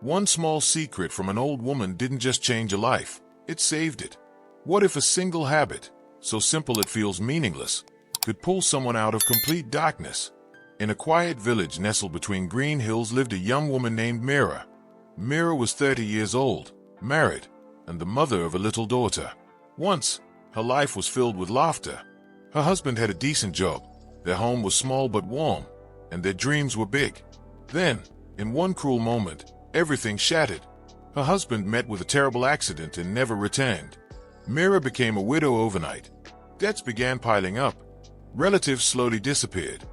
One small secret from an old woman didn't just change a life, it saved it. What if a single habit, so simple it feels meaningless, could pull someone out of complete darkness? In a quiet village nestled between green hills lived a young woman named Meera. Meera was 30 years old, married, and the mother of a little daughter. Once, her life was filled with laughter. Her husband had a decent job, their home was small but warm, and their dreams were big. Then, in one cruel moment, everything shattered. Her husband met with a terrible accident and never returned. Meera became a widow overnight. Debts began piling up. Relatives slowly disappeared.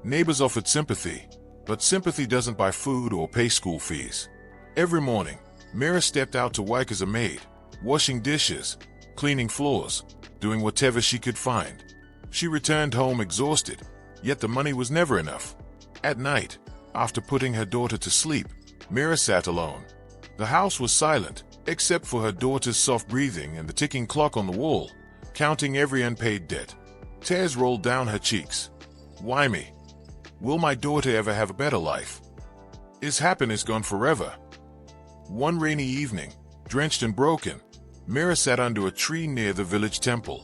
Neighbors offered sympathy, but sympathy doesn't buy food or pay school fees. Every morning, Meera stepped out to work as a maid, washing dishes, cleaning floors, doing whatever she could find. She returned home exhausted, yet the money was never enough. At night, after putting her daughter to sleep, Meera sat alone. The house was silent, except for her daughter's soft breathing and the ticking clock on the wall, counting every unpaid debt. Tears rolled down her cheeks. Why me? Will my daughter ever have a better life? Is happiness gone forever? One rainy evening, drenched and broken, Meera sat under a tree near the village temple.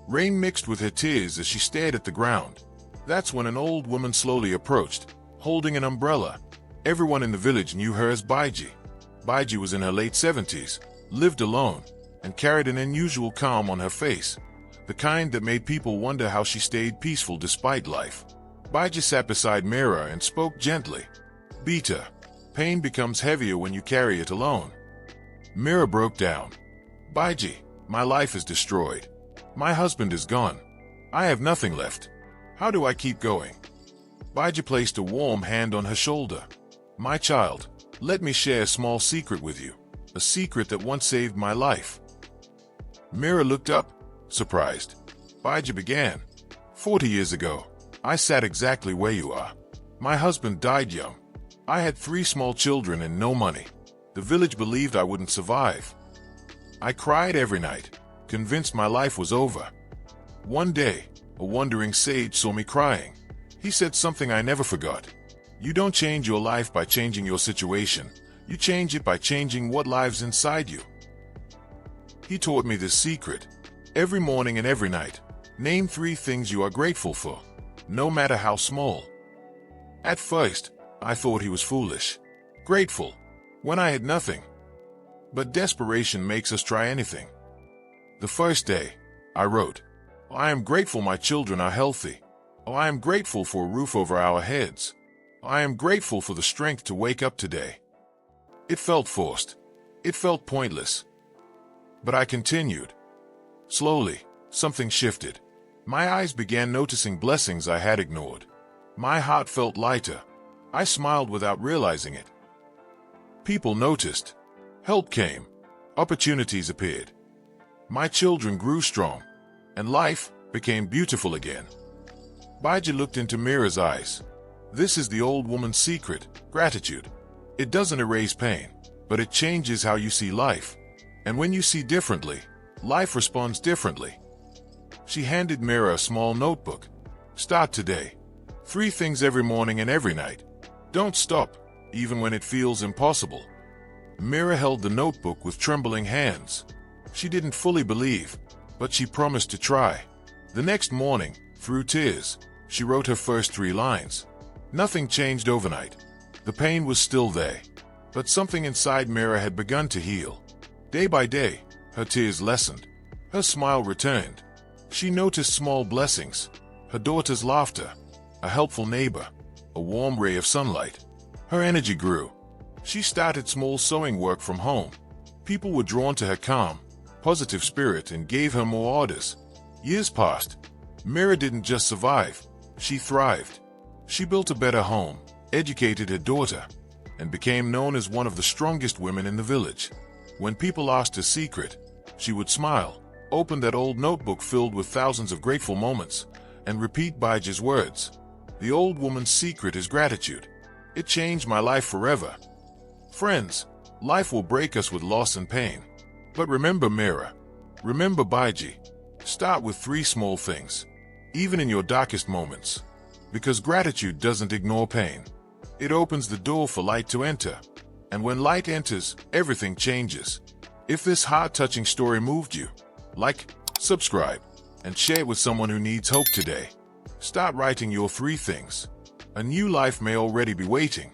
Rain mixed with her tears as she stared at the ground. That's when an old woman slowly approached, holding an umbrella. Everyone in the village knew her as Baiji. Baiji was in her late 70s, lived alone, and carried an unusual calm on her face, the kind that made people wonder how she stayed peaceful despite life. Baiji sat beside Meera and spoke gently. Beta, pain becomes heavier when you carry it alone. Meera broke down. Baiji, my life is destroyed. My husband is gone. I have nothing left. How do I keep going? Baiji placed a warm hand on her shoulder. My child, let me share a small secret with you, a secret that once saved my life. Meera looked up, surprised. Baiji began. 40 years ago, I sat exactly where you are. My husband died young. I had 3 small children and no money. The village believed I wouldn't survive. I cried every night, convinced my life was over. One day, a wandering sage saw me crying. He said something I never forgot. You don't change your life by changing your situation. You change it by changing what lives inside you. He taught me this secret. Every morning and every night, name 3 things you are grateful for, no matter how small. At first, I thought he was foolish. Grateful, when I had nothing. But desperation makes us try anything. The first day, I wrote, I am grateful my children are healthy. I am grateful for a roof over our heads. I am grateful for the strength to wake up today. It felt forced. It felt pointless. But I continued. Slowly, something shifted. My eyes began noticing blessings I had ignored. My heart felt lighter. I smiled without realizing it. People noticed. Help came. Opportunities appeared. My children grew strong, and life became beautiful again. Baiji looked into Meera's eyes. This is the old woman's secret, gratitude. It doesn't erase pain, but it changes how you see life. And when you see differently, life responds differently. She handed Meera a small notebook. Start today. 3 things every morning and every night. Don't stop, even when it feels impossible. Meera held the notebook with trembling hands. She didn't fully believe, but she promised to try. The next morning, through tears, she wrote her first 3 lines. Nothing changed overnight. The pain was still there, but something inside Meera had begun to heal. Day by day, her tears lessened. Her smile returned. She noticed small blessings, her daughter's laughter, a helpful neighbor, a warm ray of sunlight. Her energy grew. She started small sewing work from home. People were drawn to her calm, positive spirit and gave her more orders. Years passed. Meera didn't just survive, she thrived. She built a better home, educated her daughter, and became known as one of the strongest women in the village. When people asked her secret, she would smile, open that old notebook filled with thousands of grateful moments, and repeat Baiji's words. The old woman's secret is gratitude. It changed my life forever. Friends, life will break us with loss and pain. But remember Meera. Remember Baiji. Start with 3 small things, even in your darkest moments. Because gratitude doesn't ignore pain. It opens the door for light to enter. And when light enters, everything changes. If this heart-touching story moved you, like, subscribe, and share it with someone who needs hope today. Start writing your 3 things. A new life may already be waiting.